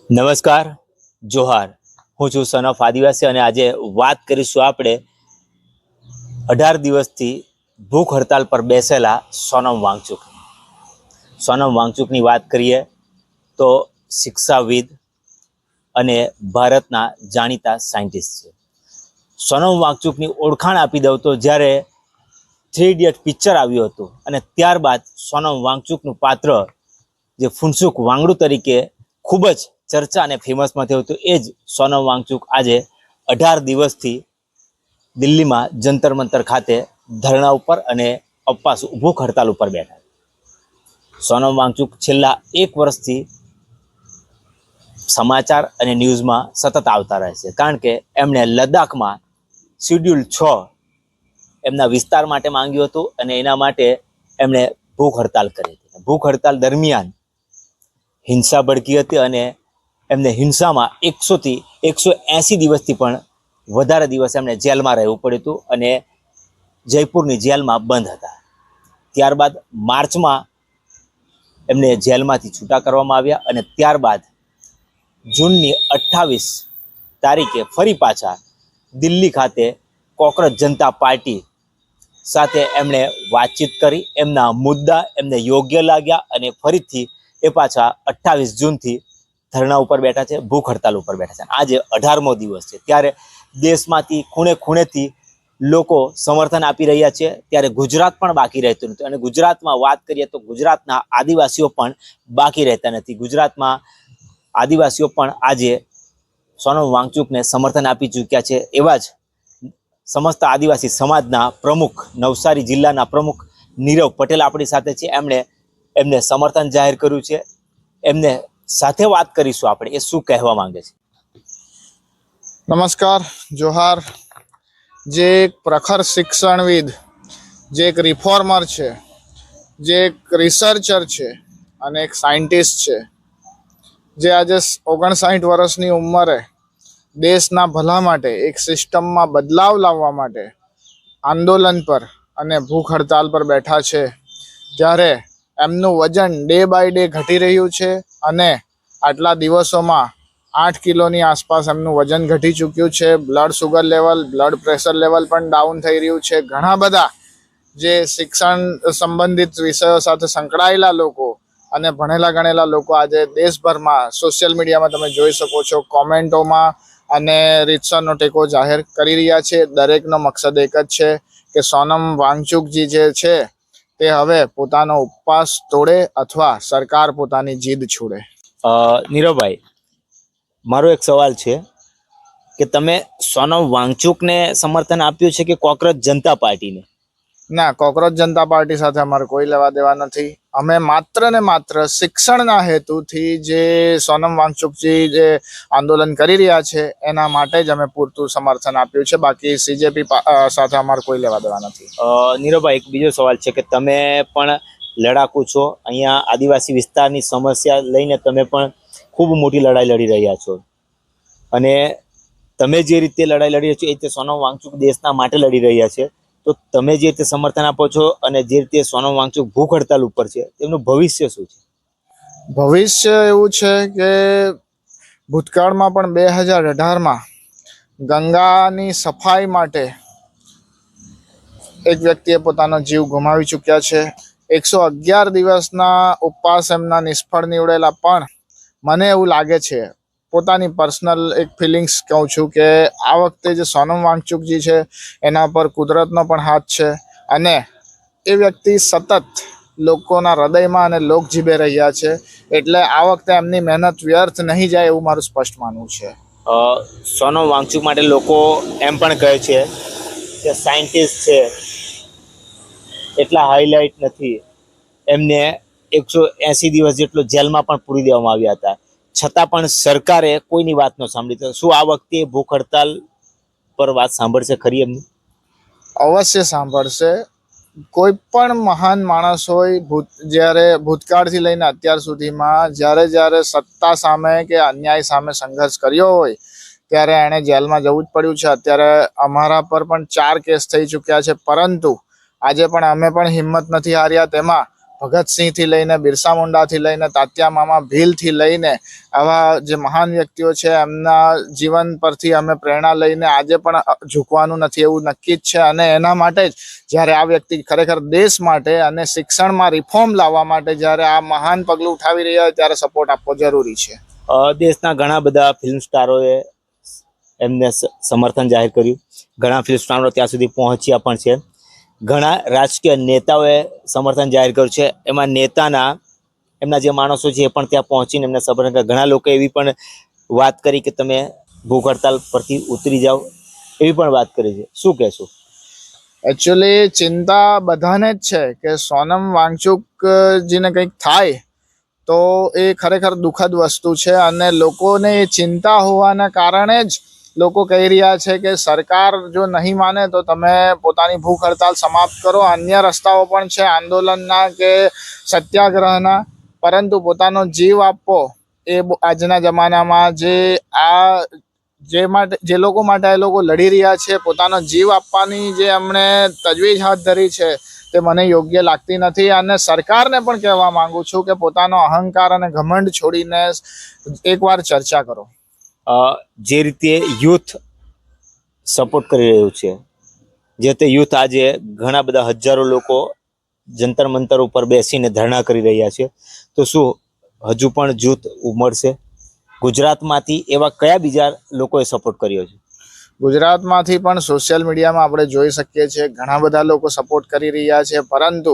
નમસ્કાર, જોહાર. હું છું સન ઓફ આદિવાસી અને આજે વાત કરીશું આપણે 18 દિવસથી ભૂખ હડતાલ પર બેસેલા સોનમ વાંગચુક. સોનમ વાંગચુકની વાત કરીએ તો શિક્ષાવિદ અને ભારતના જાણીતા સાયન્ટિસ્ટ છે. સોનમ વાંગચુકની ઓળખાણ આપી દઉં તો જ્યારે 3 ઇડિયટ પિક્ચર આવ્યું હતું અને ત્યારબાદ સોનમ વાંગચુકનું પાત્ર જે ફુનસુક વાંગડુ તરીકે ખૂબ જ ચર્ચા અને ફેમસમાં થયું હતું, એ જ સોનમ વાંગચુક આજે 18 દિવસથી દિલ્હીમાં જંતર મંતર ખાતે ધરણા ઉપર અને ઉપવાસ ભૂખ હડતાલ ઉપર બેઠા. સોનમ વાંગચુક છેલ્લા 1 વર્ષથી સમાચાર અને ન્યૂઝમાં સતત આવતા રહે છે, કારણ કે એમણે લદ્દાખમાં શિડ્યુલ 6 એમના વિસ્તાર માટે માંગ્યું હતું અને એના માટે એમણે ભૂખ હડતાલ કરી હતી. ભૂખ હડતાલ દરમિયાન હિંસા ભડકી હતી અને એમને હિંસામાં 100 થી 180 દિવસથી પણ વધારે દિવસ એમને જેલમાં રહેવું પડ્યું હતું અને જયપુરની જેલમાં બંધ હતા. ત્યારબાદ માર્ચમાં એમને જેલમાંથી છૂટા કરવામાં આવ્યા અને ત્યારબાદ જૂનની 28 તારીખે ફરી પાછા દિલ્હી ખાતે કોકરોચ જનતા પાર્ટી સાથે એમણે વાતચીત કરી. એમના મુદ્દા એમને યોગ્ય લાગ્યા અને ફરીથી એ પાછા 28 જૂનથી ધરણા ઉપર બેઠા છે, ભૂખ હડતાલ ઉપર બેઠા છે. આજે 18મો દિવસ છે, ત્યારે દેશમાંથી ખૂણે ખૂણેથી લોકો સમર્થન આપી રહ્યા છે. ત્યારે ગુજરાત પણ બાકી રહેતું નથી અને ગુજરાતમાં વાત કરીએ તો ગુજરાતના આદિવાસીઓ પણ બાકી રહેતા નથી. ગુજરાતમાં આદિવાસીઓ પણ આજે સોનમ વાંગચુકને સમર્થન આપી ચૂક્યા છે. એવા જ સમસ્ત આદિવાસી સમાજના પ્રમુખ, નવસારી જિલ્લાના પ્રમુખ નીરવ પટેલ આપણી સાથે છે. એમને સમર્થન જાહેર કર્યું છે. એમને સાથે વાત કરીશું આપણે, એ શું કહેવા માંગે છે. નમસ્કાર, જોહાર. જે એક પ્રખર શિક્ષણવિદ, જે એક રિફોર્મર છે, જે એક રિસર્ચર છે અને એક સાયન્ટિસ્ટ છે, જે આજે 59 વર્ષની ઉંમરે દેશના ભલા માટે, એક સિસ્ટમમાં બદલાવ લાવવા માટે આંદોલન પર અને ભૂખ હડતાલ પર બેઠા છે, ત્યારે એમનું વજન ડે બાય ડે ઘટી રહ્યું છે અને આટલા દિવસોમાં 8 કિલોની આસપાસ એમનું વજન ઘટી ચૂક્યું છે. Blood sugar level, blood pressure level પણ ડાઉન થઈ રહ્યું છે. ઘણા બધા જે શિક્ષણ સંબંધિત વિષયો સાથે સંકળાયેલા લોકો અને ભણેલા ગણેલા લોકો આજે દેશભરમાં સોશિયલ મીડિયામાં તમે જોઈ શકો છો, કોમેન્ટોમાં અને રીતસરનો ટેકો જાહેર કરી રહ્યા છે. દરેકનો મકસદ એક જ છે કે સોનમ વાંગચુકજી જે છે તે હવે પોતાનો ઉપવાસ તોડે અથવા સરકાર પોતાની જીદ છોડે. નીરવભાઈ, મારો એક સવાલ છે કે તમે સોનમ વાંગચુકને સમર્થન આપ્યું છે કે કોકરોચ જનતા પાર્ટીને? ના, કોકરોચ જનતા પાર્ટી સાથે અમારે કોઈ લેવા દેવા નથી. અમે માત્ર ને માત્ર શિક્ષણના હેતુથી જે સોનમ વાંગચુકજી જે આંદોલન કરી રહ્યા છે એના માટે જ અમે પૂરતું સમર્થન આપ્યું છે. બાકી સીજેપી સાથે અમારે કોઈ લેવા દેવા નથી. નીરવભાઈ, એક બીજો સવાલ છે કે તમે પણ લડાકુ છો. અહીંયા આદિવાસી વિસ્તારની સમસ્યા લઈને તમે પણ ખૂબ મોટી લડાઈ લડી રહ્યા છો અને તમે જે રીતે લડાઈ લડી રહ્યા છો એ રીતે સોનમ વાંગચુક દેશના માટે લડી રહ્યા છે. તો તમે જે રીતે સમર્થન આપો છો અને જે રીતે સોનમ વાંગચુક ભૂખ હડતાલ ઉપર છે, તેમનું ભવિષ્ય શું છે? ભવિષ્ય એવું છે કે ભૂતકાળમાં પણ 2018માં ગંગાની સફાઈ માટે એક વ્યક્તિએ પોતાનો જીવ ગુમાવી ચૂક્યા છે. 111 દિવસના ઉપવાસ એમના નિષ્ફળ નીવડેલા, પણ મને એવું લાગે છે, પોતાની પર્સનલ એક ફિલિંગ્સ કહું છું, કે આ વખતે જે સોનમ વાંગચુકજી છે એના પર કુદરતનો પણ હાથ છે અને એ વ્યક્તિ સતત લોકોના હૃદયમાં અને લોકજીભે રહ્યા છે. એટલે આ વખતે એમની મહેનત વ્યર્થ નહીં જાય એવું મારું સ્પષ્ટ માનવું છે. સોનમ વાંગચુક માટે લોકો એમ પણ કહે છે કે સાયન્ટિસ્ટ છે, એટલા હાઈલાઇટ નથી. એમને 180 દિવસ જેટલો જેલમાં પણ પૂરી દેવામાં આવ્યા હતા, છતાં પણ સરકારે કોઈની વાત ન સાંભળી. શું આ વખતે ભૂખ હડતાલ પર વાત સાંભળશે ખરી એમની? અવશ્ય સાંભળશે. કોઈ પણ મહાન માણસ હોય, જ્યારે ભૂતકાળથી લઈને અત્યાર સુધીમાં જ્યારે સત્તા સામે કે અન્યાય સામે સંઘર્ષ કર્યો હોય ત્યારે એણે જેલમાં જવું જ પડ્યું છે. અત્યારે અમારા પર પણ 4 કેસ થઈ ચૂક્યા છે, પરંતુ આજે પણ અમે પણ હિંમત નથી હાર્યા. તેમાં ભગતસિંહથી લઈને બિરસા મુંડાથી લઈને તાત્યા મામા ભીલથી લઈને આવા જે મહાન વ્યક્તિઓ છે એમના જીવન પરથી અમે પ્રેરણા લઈને આજે પણ ઝૂકવાનું નથી એવું નક્કી જ છે. અને એના માટે જ જ્યારે આ વ્યક્તિ ખરેખર દેશ માટે અને શિક્ષણમાં રિફોર્મ લાવવા માટે જ્યારે આ મહાન પગલું ઉઠાવી રહ્યા હોય ત્યારે સપોર્ટ આપવો જરૂરી છે. દેશના ઘણા બધા ફિલ્મ સ્ટારોએ એમને સમર્થન જાહેર કર્યું. ઘણા ફિલ્મ સ્ટારો ત્યાં સુધી પહોંચ્યા પણ છે. ઘણા રાજકીય નેતાઓએ સમર્થન જાહેર કર્યું છે. એમાં એમના જે માણસો છે એ પણ ત્યાં પહોંચીને એમને સમર્થન કર્યું. ઘણા લોકો એવી પણ વાત કરી કે તમે ભૂખ હડતાલ પરથી ઉતરી જાઓ, એવી પણ વાત કરી છે. શું કહેશો? એકચ્યુઅલી ચિંતા બધાને જ છે કે સોનમ વાંગચુકજીને કંઈક થાય તો એ ખરેખર દુઃખદ વસ્તુ છે. અને લોકોને એ ચિંતા હોવાના કારણે જ લોકો કહી રહ્યા છે કે સરકાર જો નહીં માને તો તમે પોતાની ભૂખ હડતાલ સમાપ્ત કરો. અન્ય રસ્તાઓ પણ છે આંદોલનના કે સત્યાગ્રહના, પરંતુ પોતાનો જીવ આપવો એ આજના જમાનામાં જે લોકો માટે એ લોકો લડી રહ્યા છે, પોતાનો જીવ આપવાની જે એમણે તજવીજ હાથ ધરી છે તે મને યોગ્ય લાગતી નથી. અને સરકારને પણ કહેવા માંગુ છું કે પોતાનો અહંકાર અને ઘમંડ છોડીને એકવાર ચર્ચા કરો. જે રીતે યુથ સપોર્ટ કરી રહ્યું છે, જે તે યુથ આજે ઘણા બધા હજારો લોકો જંતર મંતર ઉપર બેસીને ધરણા કરી રહ્યા છે, તો શું હજુ પણ જૂથ ઉમડશે? ગુજરાતમાંથી એવા કયા બીજા લોકોએ સપોર્ટ કર્યો છે? ગુજરાતમાંથી પણ સોશિયલ મીડિયામાં આપણે જોઈ શકીએ છીએ ઘણા બધા લોકો સપોર્ટ કરી રહ્યા છે. પરંતુ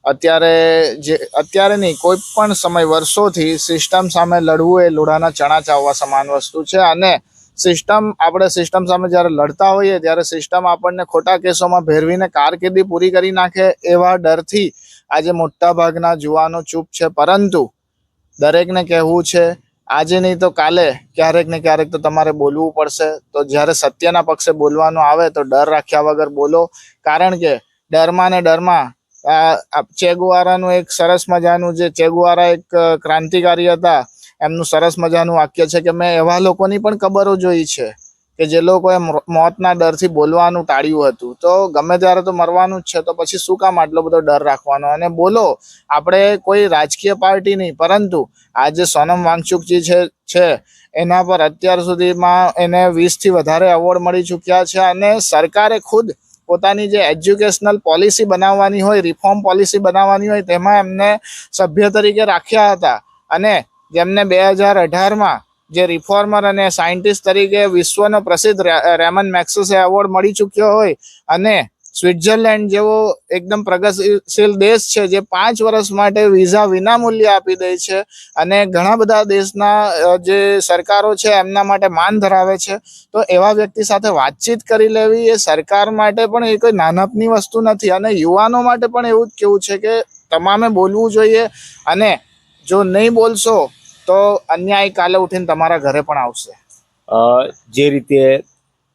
અત્યારે નહીં, કોઈ પણ સમય વર્ષોથી સિસ્ટમ સામે લડવું એ લોઢાના ચણા ચાવવા સમાન વસ્તુ છે. અને આપણે સિસ્ટમ સામે જ્યારે લડતા હોઈએ ત્યારે સિસ્ટમ આપણને ખોટા કેસોમાં ભેરવીને કારકિર્દી પૂરી કરી નાખે એવા ડરથી આજે મોટા ભાગના યુવાનો ચૂપ છે. પરંતુ દરેકને કહેવું છે, આજે નહીં તો કાલે ક્યારેક ને ક્યારેક તો તમારે બોલવું પડશે. તો જ્યારે સત્યના પક્ષે બોલવાનું આવે તો ડર રાખ્યા વગર બોલો. કારણ કે ડરમાં ને ડરમાં ચે ગુવારાનું એક સરસ મજાનું, જે ચે ગુવારા એક ક્રાંતિકારી હતા, એમનું સરસ મજાનું વાક્ય છે કે મેં એવા લોકોની પણ કબરો જોઈ છે કે જે લોકોએ મોતના ડરથી બોલવાનું ટાળ્યું હતું. તો ગમે ત્યારે તો મરવાનું જ છે, તો પછી શું કામ આટલો બધો ડર રાખવાનો? અને બોલો. આપણે કોઈ રાજકીય પાર્ટી નહીં, પરંતુ આજે સોનમ વાંગચુકજી છે એના પર અત્યાર સુધીમાં એને 20થી વધારે એવોર્ડ મળી ચૂક્યા છે. અને સરકારે ખુદ પોતાની જે એજ્યુકેશનલ પોલિસી બનાવવાની હોય, રિફોર્મ પોલિસી બનાવવાની હોય, તેમાં એમને સભ્ય તરીકે રાખ્યા હતા. અને જેમને 2018માં જે રિફોર્મર અને સાયન્ટિસ્ટ તરીકે વિશ્વનો પ્રસિદ્ધ રેમન મેગ્સેસે એવોર્ડ મળી ચૂક્યો હોય, અને સ્વિટ્ઝરલેન્ડ જેવો એકદમ પ્રગતિશીલ દેશ છે જે 5 વર્ષ માટે વિઝા વિના મૂલ્ય આપી દે છે, અને ઘણા બધા દેશના જે સરકારો છે એમના માટે માન ધરાવે છે, તો એવા વ્યક્તિ સાથે વાતચીત કરી લેવી એ સરકાર માટે પણ એ કોઈ નાનપની વસ્તુ નથી. અને યુવાનો માટે પણ એવું જ કેવું છે કે તમામે બોલવું જોઈએ. અને જો નહીં બોલશો તો અન્યાય કાલે ઉઠીને તમારા ઘરે પણ આવશે. જે રીતે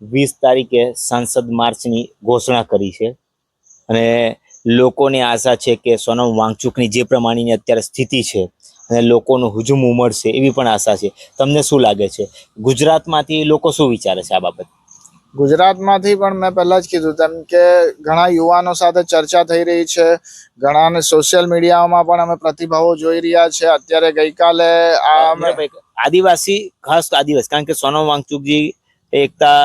20 તારીખે સાંસદ માર્ચની ઘોષણા કરી છે, અને લોકોની આશા છે કે સોનમ વાંગચુકની જે પ્રમાણેની અત્યારે સ્થિતિ છે અને લોકોનું હુજુમ ઉમડશે એવી પણ આશા છે. તમને શું લાગે છે, ગુજરાતમાંથી લોકો શું વિચારે છે આ બાબત? ગુજરાતમાંથી પણ મેં પહેલાં જ કીધું તેમ કે ઘણા યુવાનો સાથે ચર્ચા થઈ રહી છે. ઘણાને સોશિયલ મીડિયામાં પણ અમે પ્રતિભાવો જોઈ રહ્યા છે. અત્યારે ગઈકાલે આદિવાસી, ખાસ આદિવાસી, કારણ કે સોનમ વાંગચુકજી એકતા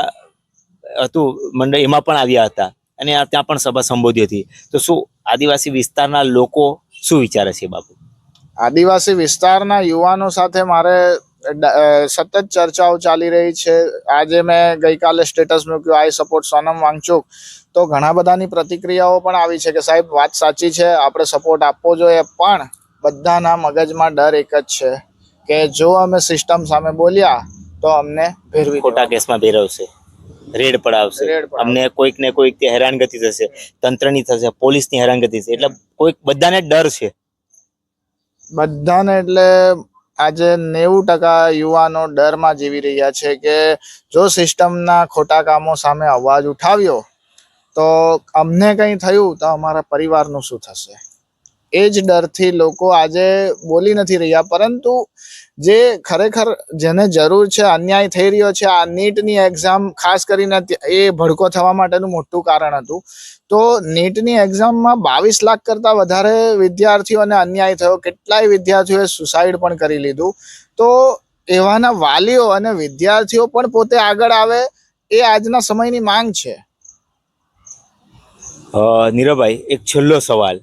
હતું મંડળ, એમાં પણ આવ્યા હતા અને ત્યાં પણ સભા સંબોધી હતી. તો શું આદિવાસી વિસ્તારના લોકો શું વિચારે છે બાબત? આદિવાસી વિસ્તારના યુવાનો સાથે મારે સતત ચર્ચાઓ ચાલી રહી છે. આજે મેં ગઈકાલે સ્ટેટસ મૂક્યું આઈ સપોર્ટ સોનમ વાંગચુક, તો ઘણા બધાની પ્રતિક્રિયાઓ પણ આવી છે કે સાહેબ વાત સાચી છે, આપણે સપોર્ટ આપવો જોઈએ. પણ બધાના મગજમાં ડર એક જ છે કે જો અમે સિસ્ટમ સામે બોલ્યા તો અમને ખોટા કેસમાં ભેરવશે, રેડ પડાવશે, અમને કોઈક ને કોઈક હેરાનગતિ થશે, તંત્રની થશે, પોલીસની હેરાનગતિ થશે. એટલે બધાને ડર છે. બધાને એટલે આજે 90% યુવાનો ડરમાં જીવી રહ્યા છે કે જો સિસ્ટમના ખોટા કામો સામે અવાજ ઉઠાવ્યો તો અમને કંઈ થયું તો અમારા પરિવારનું શું થશે. એ જ ડરથી લોકો આજે બોલી નથી રહ્યા. પરંતુ જે ખરેખર જેને જરૂર છે, અન્યાય થઈ રહ્યો છે, આ નીટની એક્ઝામ ખાસ કરીને એ ભડકો થવા માટેનું મોટું કારણ હતું. તો નીટની એક્ઝામમાં 22 લાખ કરતાં વધારે વિદ્યાર્થીઓને અન્યાય થયો. કેટલાય વિદ્યાર્થીઓએ સુસાઇડ પણ કરી લીધું. તો એવાના વાલીઓ અને વિદ્યાર્થીઓ પણ પોતે આગળ આવે એ આજના સમયની માંગ છે. નીરવભાઈ, એક છેલ્લો સવાલ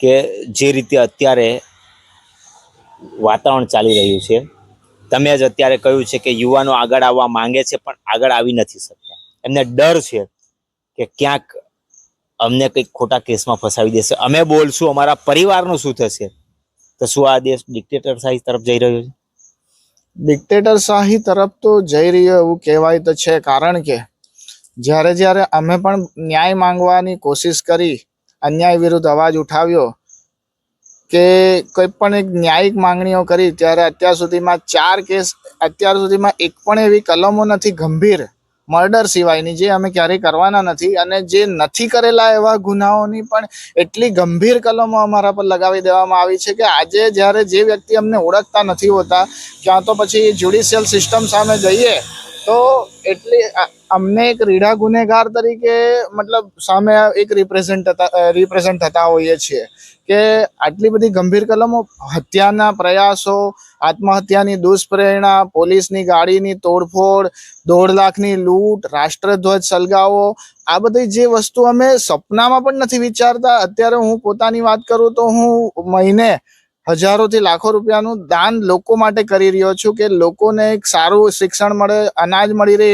કે જે રીતે અત્યારે વાતાવરણ ચાલી રહ્યું છે, તમે જ અત્યારે કહ્યું છે કે યુવાનો આગળ આવવા માંગે છે પણ આગળ આવી નથી શકતા. એમને ડર છે કે ક્યાંક અમને કંઈક ખોટા કેસમાં ફસાવી દેશે, અમે બોલશું, અમારા પરિવારનું શું થશે. તો શું આ દેશ ડિક્ટેટરશાહી તરફ જઈ રહ્યો છે? ડિક્ટેટરશાહી તરફ તો જઈ રહ્યો એવું કહેવાય તો છે. કારણ કે જ્યારે જ્યારે અમે પણ ન્યાય માંગવાની કોશિશ કરી, અન્યાય વિરુદ્ધ અવાજ ઉઠાવ્યો કે કોઈ પણ એક ન્યાયિક માંગણીઓ કરી, ત્યારે અત્યાર સુધીમાં 4 કેસ, અત્યાર સુધીમાં એક પણ એવી કલમો નથી ગંભીર મર્ડર સિવાયની જે અમે ક્યારેય કરવાના નથી. અને જે નથી કરેલા એવા ગુનાઓની પણ એટલી ગંભીર કલમો અમારા પર લગાવી દેવામાં આવી છે કે આજે જ્યારે જે વ્યક્તિ અમને ઓળખતા નથી હોતા, ક્યાં તો પછી જ્યુડિશિયલ સિસ્ટમ સામે જઈએ તો એટલી અમને એક રીઢા ગુનેગાર તરીકે મતલબ સામે એક રિપ્રેઝન્ટ થતા હોઈએ છીએ કે આટલી બધી ગંભીર કલમો, હત્યાના પ્રયાસો, આત્મહત્યાની દુષ્પ્રેરણા, પોલીસની ગાડીની તોડફોડ, 1.5 લાખની લૂંટ, રાષ્ટ્રધ્વજ સળગાવો, આ બધી જે વસ્તુ અમે સપનામાં પણ નથી વિચારતા. અત્યારે હું પોતાની વાત કરું તો હું મહિને હજારોથી લાખો રૂપિયાનું દાન લોકો માટે કરી રહ્યો છું કે લોકોને એક સારું શિક્ષણ મળે, અનાજ મળી રહે,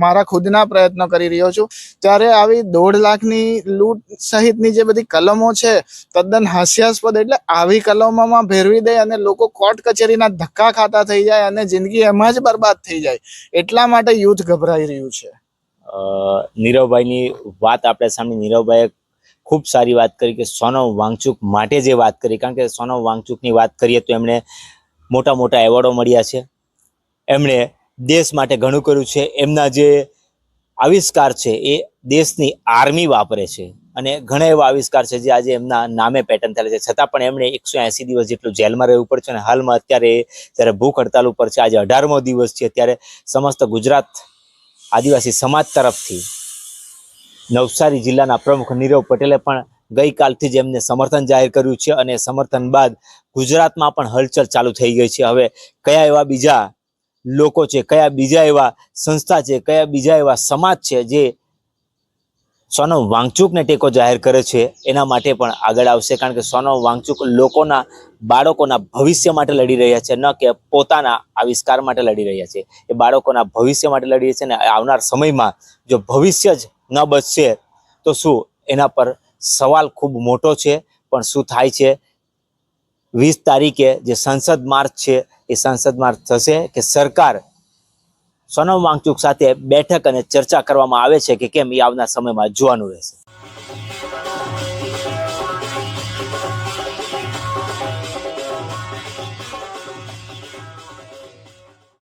મારા ખુદના પ્રયત્નો કરી રહ્યો છું. ત્યારે આવી 1.5 લાખની લૂંટ સહિતની જે બધી કલમો છે તદ્દન હાસ્યાસ્પદ. એટલે આવી કલમોમાં ભેરવી દે અને લોકો કોર્ટ કચેરીના ધક્કા ખાતા થઈ જાય અને જિંદગી એમાં જ બરબાદ થઈ જાય. એટલા માટે યુથ ગભરાઈ રહ્યું છે. નીરવભાઈની વાત આપણે સામે, નીરવભાઈએ ખૂબ સારી વાત કરી કે સોનમ વાંગચુક માટે જે વાત કરી, કારણ કે સોનમ વાંગચુકની વાત કરીએ તો એમણે મોટા મોટા એવોર્ડો મળ્યા છે, એમણે દેશ માટે ઘણું કર્યું છે. એમના જે આવિષ્કાર છે એ દેશની આર્મી વાપરે છે અને ઘણા એવા આવિષ્કાર છે જે આજે એમના નામે પેટર્ન થયેલા છે. છતાં પણ એમણે 180 દિવસ જેટલું જેલમાં રહેવું પડશે અને હાલમાં અત્યારે જ્યારે ભૂખ હડતાલ ઉપર છે, આજે 18મો દિવસ છે, ત્યારે સમસ્ત ગુજરાત આદિવાસી સમાજ તરફથી નવસારી જિલ્લાના પ્રમુખ નીરવ પટેલે પણ ગઈકાલથી જ એમને સમર્થન જાહેર કર્યું છે અને સમર્થન બાદ ગુજરાતમાં પણ હલચલ ચાલુ થઈ ગઈ છે. હવે કયા એવા બીજા લોકો છે, કયા બીજા એવા સંસ્થા છે, કયા બીજા એવા સમાજ છે જે સોનમ વાંગચુકને ટેકો જાહેર કરે છે, એના માટે પણ આગળ આવશે. કારણ કે સોનમ વાંગચુક લોકોના, બાળકોના ભવિષ્ય માટે લડી રહ્યા છે, ન કે પોતાના આવિષ્કાર માટે લડી રહ્યા છે. એ બાળકોના ભવિષ્ય માટે લડી રહ્યા છે અને આવનાર સમયમાં જો ભવિષ્ય જ ન બચશે તો શું, એના પર સવાલ ખૂબ મોટો છે. પણ શું થાય છે, 20 તારીખે જે સંસદ માર્ચ છે એ સંસદ માર્ચ થશે કે સરકાર સોનમ વાંગચુક સાથે બેઠક અને ચર્ચા કરવામાં આવે છે કે કેમ, એ આવનાર સમયમાં જોવાનું રહેશે.